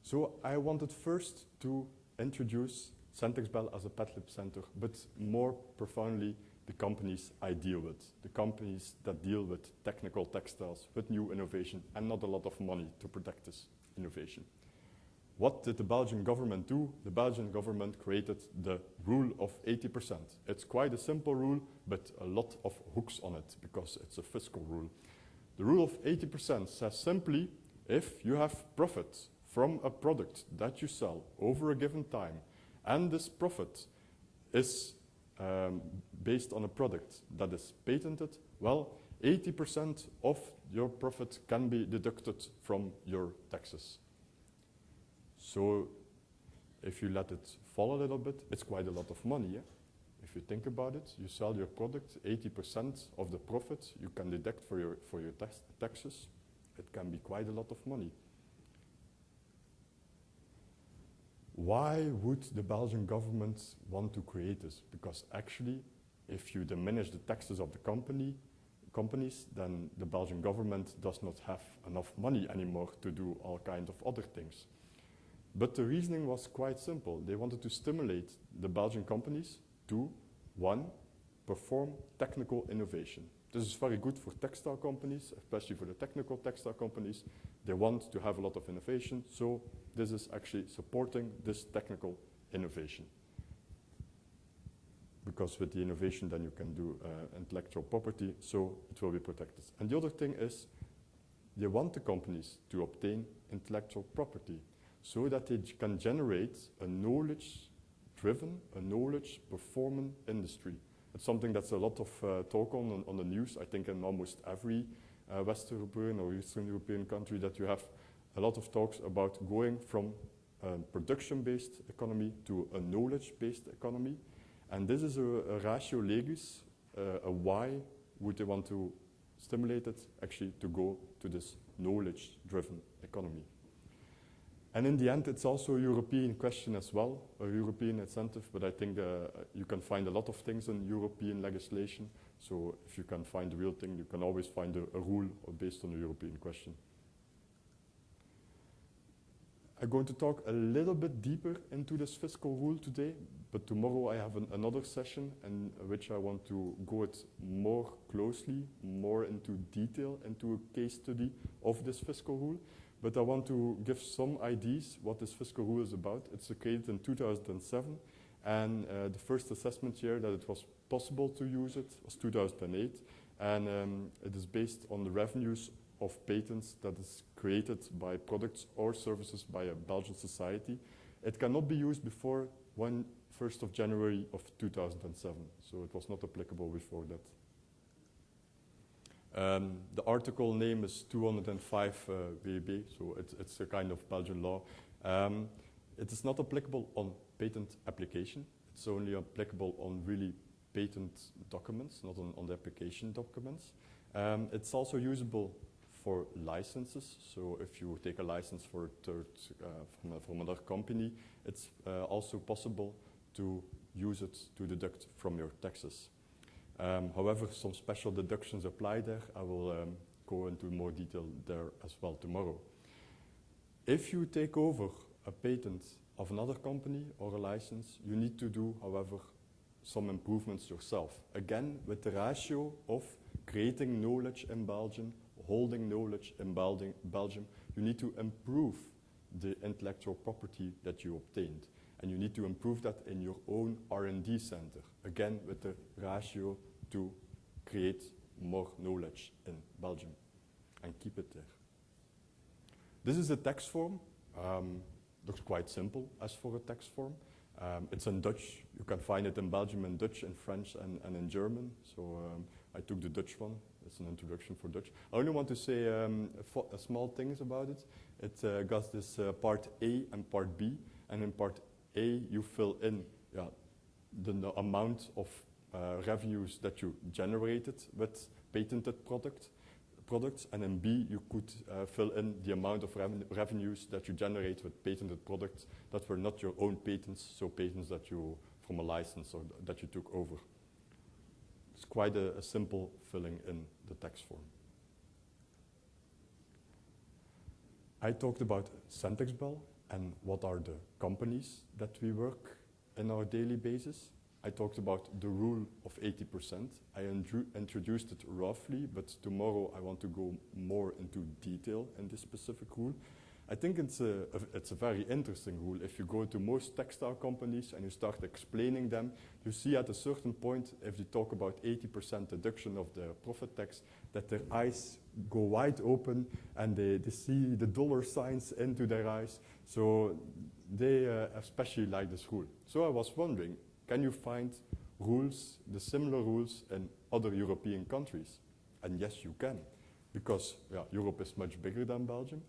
So I wanted first to introduce Centixbel as a PATLIB center, but more profoundly the companies I deal with, the companies that deal with technical textiles, with new innovation, and not a lot of money to protect this innovation. What did the Belgian government do? The Belgian government created the rule of 80%. It's quite a simple rule, but a lot of hooks on it because it's a fiscal rule. The rule of 80% says simply, if you have profit from a product that you sell over a given time, and this profit is based on a product that is patented, well, 80% of your profit can be deducted from your taxes. So if you let it fall a little bit, it's quite a lot of money. Yeah? If you think about it, you sell your product, 80% of the profit you can deduct for your taxes. It can be quite a lot of money. Why would the Belgian government want to create this? Because actually, if you diminish the taxes of the companies, then the Belgian government does not have enough money anymore to do all kinds of other things. But the reasoning was quite simple. They wanted to stimulate the Belgian companies to, one, perform technical innovation. This is very good for textile companies, especially for the technical textile companies. They want to have a lot of innovation, so this is actually supporting this technical innovation. Because with the innovation, then you can do intellectual property, so it will be protected. And the other thing is, they want the companies to obtain intellectual property so that they can generate a knowledge-driven, a knowledge-performing industry. It's something that's a lot of talk on the news, I think in almost every Western European or Eastern European country, that you have a lot of talks about going from a production-based economy to a knowledge-based economy. And this is a ratio legis, a why would they want to stimulate it actually to go to this knowledge-driven economy. And in the end, it's also a European question as well, a European incentive, but I think you can find a lot of things in European legislation. So if you can find the real thing, you can always find a rule based on a European question. I'm going to talk a little bit deeper into this fiscal rule today, but tomorrow I have another session in which I want to go it more closely, more into detail, into a case study of this fiscal rule. But I want to give some ideas what this fiscal rule is about. It's created in 2007, and the first assessment year that it was possible to use it was 2008, and it is based on the revenues of patents that is created by products or services by a Belgian society. It cannot be used before 1st of January of 2007, so it was not applicable before that. The article name is 205 WB, so it's a kind of Belgian law. It is not applicable on patent application. It's only applicable on really patent documents, not on the application documents. It's also usable for licenses. So if you take a license for a third from another company, it's also possible to use it to deduct from your taxes. However, some special deductions apply there. I will go into more detail there as well tomorrow. If you take over a patent of another company or a license, you need to do, however, some improvements yourself. Again, with the ratio of creating knowledge in Belgium, holding knowledge in Belgium, you need to improve the intellectual property that you obtained. And you need to improve that in your own R&D center, again with the ratio to create more knowledge in Belgium and keep it there. This is a tax form. Looks quite simple as for a tax form. It's in Dutch. You can find it in Belgium in Dutch, in French, and in German. So I took the Dutch one. It's an introduction for Dutch. I only want to say small things about it. It got this part A and part B, and in part A, you fill in the amount of revenues that you generated with patented products, and in B, you could fill in the amount of revenues that you generate with patented products that were not your own patents, so patents that you from a license or that you took over. It's quite a simple filling in the tax form. I talked about Centixbel. And what are the companies that we work in our daily basis? I talked about the rule of 80%. I introduced it roughly, but tomorrow I want to go more into detail in this specific rule. I think it's a very interesting rule. If you go to most textile companies and you start explaining them, you see at a certain point, if you talk about 80% deduction of their profit tax, that their eyes go wide open and they see the dollar signs into their eyes. So they especially like this rule. So I was wondering, can you find rules, the similar rules in other European countries? And yes, you can, because Europe is much bigger than Belgium.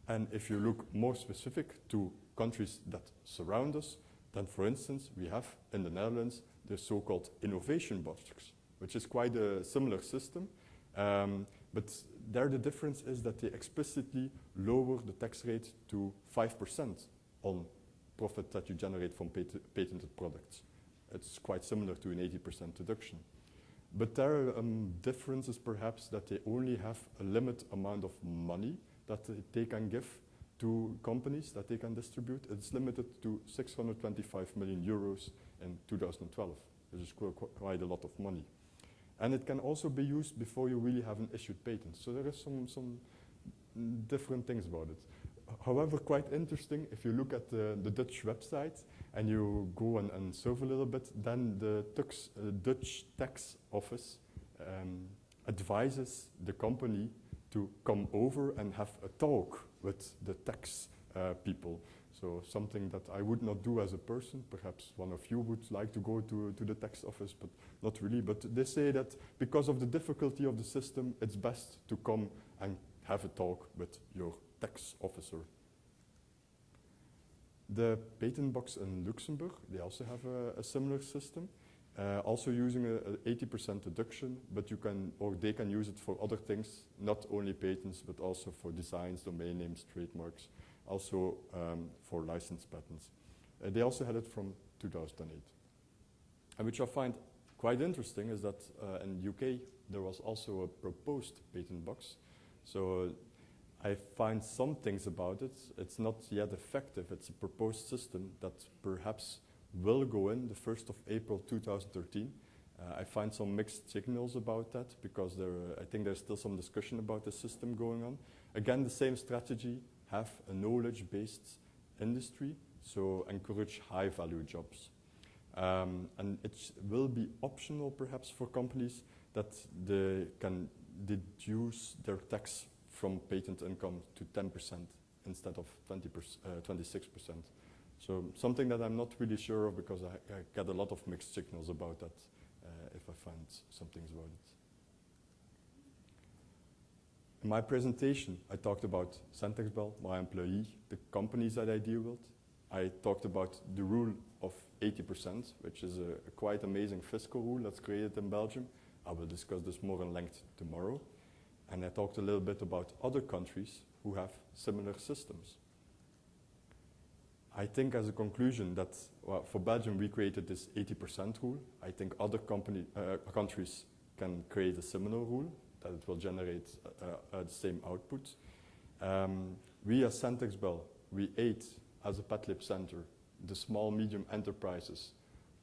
And if you look more specific to countries that surround us, then for instance, we have in the Netherlands the so-called innovation budgets, which is quite a similar system. But there the difference is that they explicitly lower the tax rate to 5% on profit that you generate from patented products. It's quite similar to an 80% deduction. But their difference is perhaps that they only have a limited amount of money that they can give to companies that they can distribute. It's limited to 625 million euros in 2012, which is quite a lot of money. And it can also be used before you really have an issued patent. So there is some different things about it. However, quite interesting, if you look at the Dutch website and you go and surf a little bit, then the Dutch tax office advises the company to come over and have a talk with the tax people. So something that I would not do as a person. Perhaps one of you would like to go to the tax office, but not really. But they say that because of the difficulty of the system, it's best to come and have a talk with your tax officer. The patent box in Luxembourg, they also have a similar system. Also using an 80% deduction, but you can, or they can use it for other things, not only patents, but also for designs, domain names, trademarks, also for licensed patents. They also had it from 2008. And which I find quite interesting is that in the UK, there was also a proposed patent box. So I find some things about it. It's not yet effective. It's a proposed system that perhaps will go in the 1st of April 2013. I find some mixed signals about that because I think there's still some discussion about the system going on. Again, the same strategy, have a knowledge-based industry, so encourage high-value jobs. And it will be optional perhaps for companies that they can deduce their tax from patent income to 10% instead of 26%. So something that I'm not really sure of because I get a lot of mixed signals about that if I find some things about it. In my presentation, I talked about Centixbel, my employee, the companies that I deal with. I talked about the rule of 80%, which is a quite amazing fiscal rule that's created in Belgium. I will discuss this more in length tomorrow. And I talked a little bit about other countries who have similar systems. I think as a conclusion that for Belgium we created this 80% rule. I think other countries can create a similar rule that it will generate the same output. We as Centixbel, we aid as a PATLIB center the small medium enterprises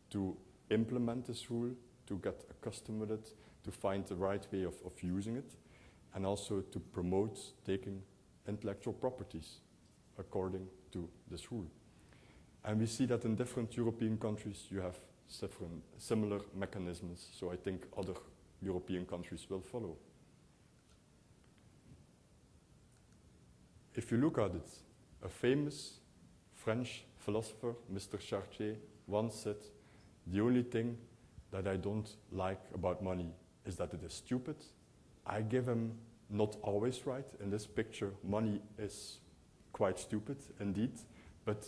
to implement this rule, to get accustomed with it, to find the right way of using it, and also to promote taking intellectual properties according to this rule. And we see that in different European countries you have similar mechanisms, so I think other European countries will follow. If you look at it, a famous French philosopher, Mr. Chartier, once said, the only thing that I don't like about money is that it is stupid. I give him not always right. In this picture, money is quite stupid indeed, but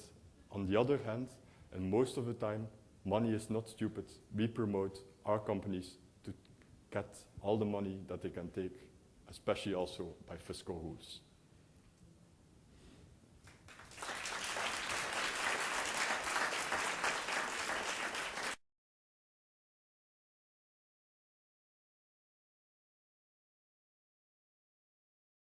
on the other hand, and most of the time, money is not stupid. We promote our companies to get all the money that they can take, especially also by fiscal rules.